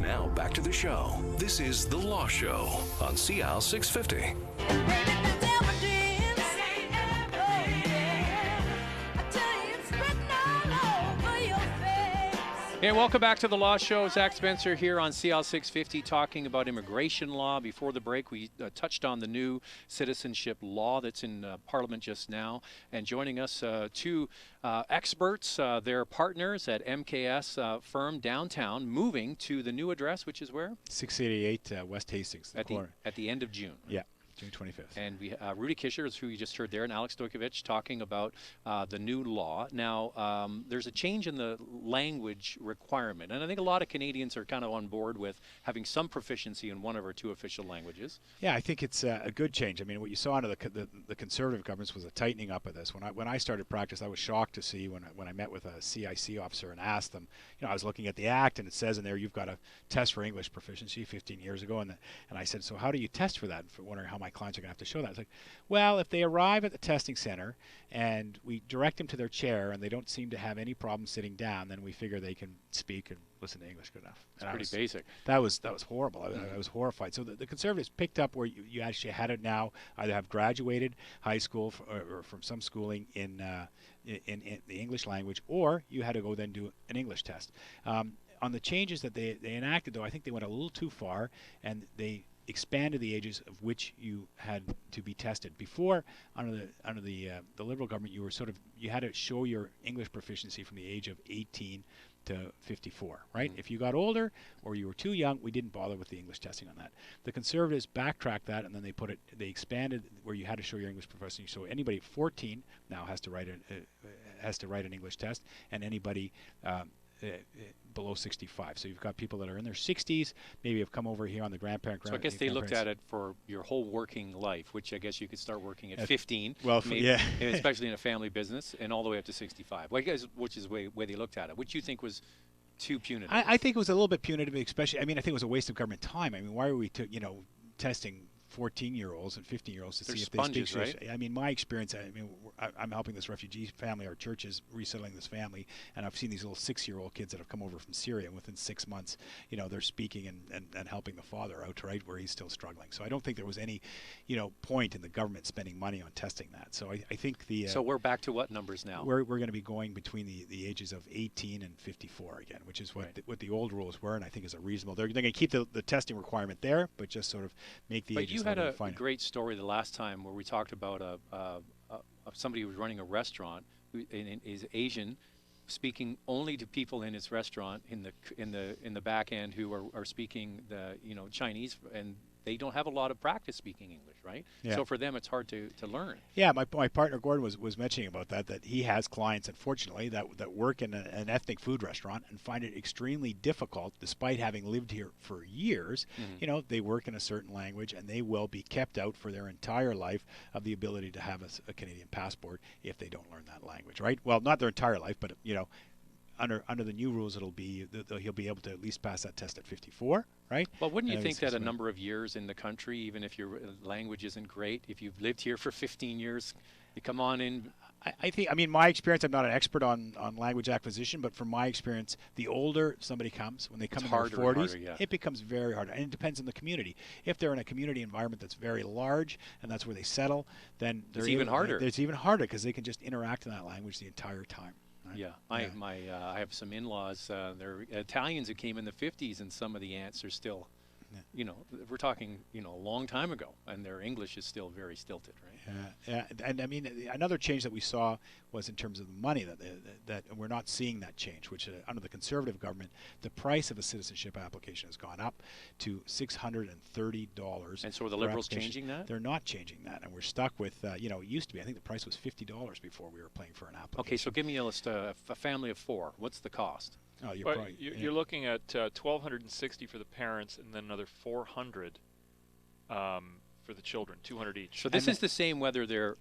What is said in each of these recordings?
Now back to the show. This is The Law Show on CL 650. Hey, welcome back to The Law Show. Zach Spencer here on CL 650 talking about immigration law. Before the break, we touched on the new citizenship law that's in Parliament just now. And joining us, two experts, they're partners at MKS firm downtown, moving to the new address, which is where? 688 West Hastings. At the end of June. Yeah. June 25th. And we Rudy Kisher is who you just heard there, and Alex Stojkovic talking about the new law. Now, there's a change in the language requirement, and I think a lot of Canadians are kind of on board with having some proficiency in one of our two official languages. Yeah, I think it's a good change. I mean, what you saw under the Conservative governments was a tightening up of this. When I started practice, I was shocked to see when I met with a CIC officer and asked them, I was looking at the Act, and it says in there you've got to test for English proficiency 15 years ago, and I said, so how do you test for that? And wondering how my clients are going to have to show that. It's like, well, if they arrive at the testing center and we direct them to their chair and they don't seem to have any problem sitting down, then we figure they can speak and listen to English good enough. It's pretty basic. That was horrible. I was horrified. So the Conservatives picked up where you actually had it now, either have graduated high school or from some schooling in the English language, or you had to go then do an English test. On the changes that they enacted, though, I think they went a little too far, and they expanded the ages of which you had to be tested. Before, under the Liberal government, you had to show your English proficiency from the age of 18 to 54, right? If you got older or you were too young, we didn't bother with the English testing on that. The Conservatives backtracked that, and then they expanded where you had to show your English proficiency. So anybody 14 now has to write an English test, and anybody below 65. So you've got people that are in their 60s, maybe have come over here on the grandparent. So I guess they looked at it for your whole working life, which I guess you could start working at 15. Well, maybe, yeah. especially in a family business, and all the way up to 65. Well, I guess, which is the way they looked at it, which you think was too punitive. I think it was a little bit punitive, especially. I mean, I think it was a waste of government time. I mean, why are we testing 14-year-olds and 15-year-olds to see if sponges, they speak right? English? I mean, my experience, I'm helping this refugee family. Our church is resettling this family, and I've seen these little 6-year-old kids that have come over from Syria, and within 6 months, they're speaking and helping the father out, right, where he's still struggling. So I don't think there was any, point in the government spending money on testing that. So I think so we're back to what numbers now? We're going to be going between the ages of 18 and 54 again, which is what what the old rules were, and I think is a reasonable. They're going to keep the testing requirement there, but just sort of make the ages. You had a great story the last time where we talked about somebody who was running a restaurant who is Asian, speaking only to people in his restaurant in the back end who are speaking the Chinese, and they don't have a lot of practice speaking English, right? Yeah. So for them, it's hard to learn. Yeah, my partner Gordon was mentioning about that he has clients, unfortunately, that work in an ethnic food restaurant and find it extremely difficult, despite having lived here for years. They work in a certain language, and they will be kept out for their entire life of the ability to have a Canadian passport if they don't learn that language, right? Well, not their entire life, but under the new rules, he'll be able to at least pass that test at 54, right? Well, wouldn't you think that a number of years in the country, even if your language isn't great, if you've lived here for 15 years, you come on in? I mean, my experience, I'm not an expert on language acquisition, but from my experience, the older somebody comes, when they come in their 40s, it becomes very hard. And it depends on the community. If they're in a community environment that's very large and that's where they settle, then it's even harder. It's even harder because they can just interact in that language the entire time. Right? Yeah, I have some in-laws. They're Italians who came in the 50s, and some of the aunts are still, we're talking, a long time ago, and their English is still very stilted, right? Yeah, and I mean, another change that we saw was in terms of the money that we're not seeing that change, which under the Conservative government, the price of a citizenship application has gone up to $630. And so are the Liberals changing that? They're not changing that, and we're stuck with, it used to be, I think the price was $50 before we were paying for an application. Okay, so give me a list, a family of 4. What's the cost? Oh, you're looking at $1,260 for the parents, and then another $400 for the children, $200 each. So this is the same whether they're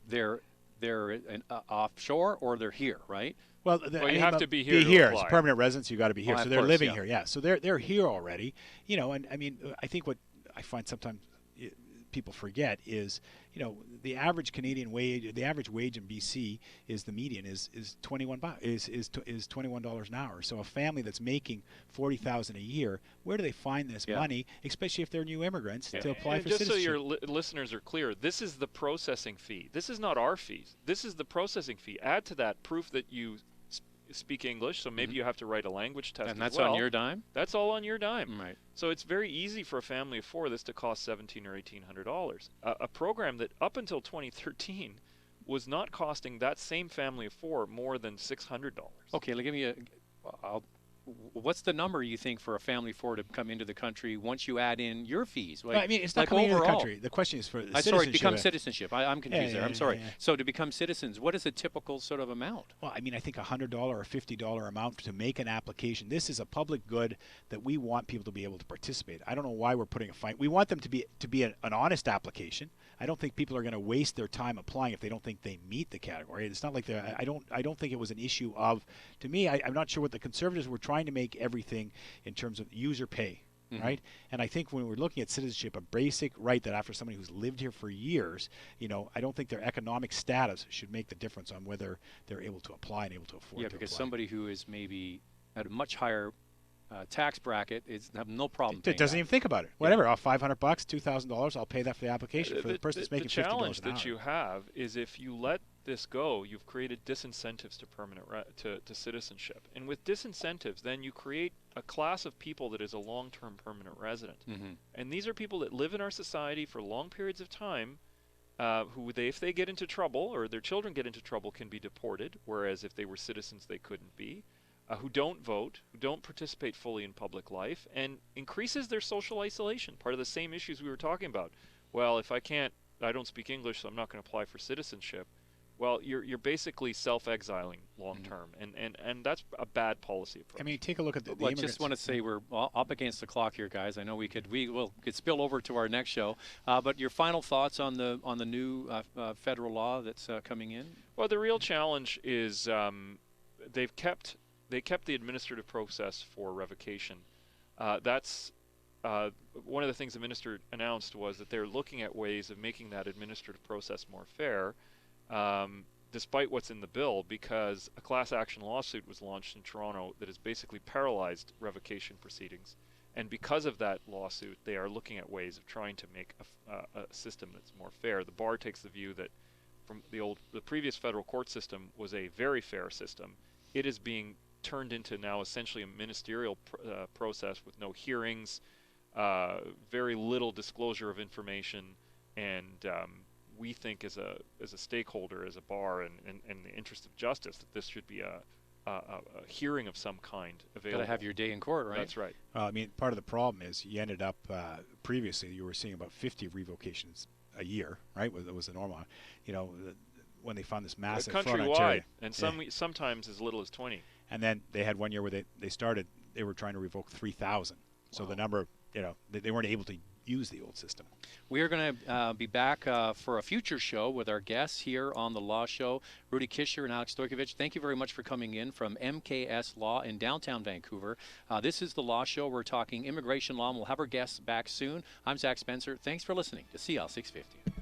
offshore or they're here, right? Well, you have to be here. It's a permanent residence. You got to be here. Oh, so they're living here. Yeah. So they're here already. And I mean, I think what I find sometimes people forget is, the average Canadian wage, the average wage in BC is the median is $21 an hour. So a family that's making $40,000 a year, where do they find this money, especially if they're new immigrants, to apply for just citizenship? So your listeners are clear, this is the processing fee. This is not our fees. This is the processing fee. Add to that proof that you speak English, so maybe you have to write a language test. And that's as well. on your dime? That's all on your dime. Right. So it's very easy for a family of four this to cost $1,700 or $1,800. A program that up until 2013 was not costing that same family of four more than $600. Okay, give me what's the number you think for a family of four to come into the country once you add in your fees? Well, I mean, it's not coming into the country. The question is for the citizenship. Sorry, become citizenship. I'm confused there. I'm sorry. Yeah. So to become citizens, what is a typical sort of amount? Well, I mean, I think $100 or $50 amount to make an application. This is a public good that we want people to be able to participate. I don't know why we're putting a fine. We want them to be an honest application. I don't think people are going to waste their time applying if they don't think they meet the category. It's not like I don't think it was an issue of. To me, I'm not sure what the Conservatives were trying to make everything in terms of user pay, right? And I think when we're looking at citizenship, a basic right that after somebody who's lived here for years, I don't think their economic status should make the difference on whether they're able to apply and able to afford to because apply. somebody who is maybe at a much higher tax bracket is have no problem. It doesn't even think about it. Whatever, $500, $2,000, I'll pay that for the application. For the person that's making $50 an hour. The challenge that you have is if you let this go, you've created disincentives to to citizenship. And with disincentives, then you create a class of people that is a long-term permanent resident. And these are people that live in our society for long periods of time, who if they get into trouble or their children get into trouble, can be deported, whereas if they were citizens, they couldn't be. Who don't vote, who don't participate fully in public life, and increases their social isolation. Part of the same issues we were talking about. Well, if I don't speak English, so I'm not going to apply for citizenship. Well, you're basically self-exiling long-term, and that's a bad policy approach. I mean, take a look at the I just want to say we're up against the clock here, guys. I know we could spill over to our next show, but your final thoughts on the new federal law that's coming in? Well, the real challenge is they kept the administrative process for revocation. That's one of the things the minister announced was that they're looking at ways of making that administrative process more fair, despite what's in the bill, because a class action lawsuit was launched in Toronto that has basically paralyzed revocation proceedings. And because of that lawsuit, they are looking at ways of trying to make a system that's more fair. The bar takes the view that from the previous federal court system was a very fair system. It is being turned into now essentially a ministerial process with no hearings, very little disclosure of information, and we think as a stakeholder, as a bar, and in the interest of justice, that this should be a hearing of some kind available. Got to have your day in court, right? That's right. I mean, part of the problem is you ended up previously you were seeing about 50 revocations a year, right? It was the normal. When they found this massive fraud in Ontario, and sometimes as little as 20. And then they had 1 year where they were trying to revoke 3,000. So the number, they weren't able to use the old system. We are going to be back for a future show with our guests here on The Law Show, Rudy Kisher and Alex Stojkovic. Thank you very much for coming in from MKS Law in downtown Vancouver. This is The Law Show. We're talking immigration law, and we'll have our guests back soon. I'm Zach Spencer. Thanks for listening to CL 650.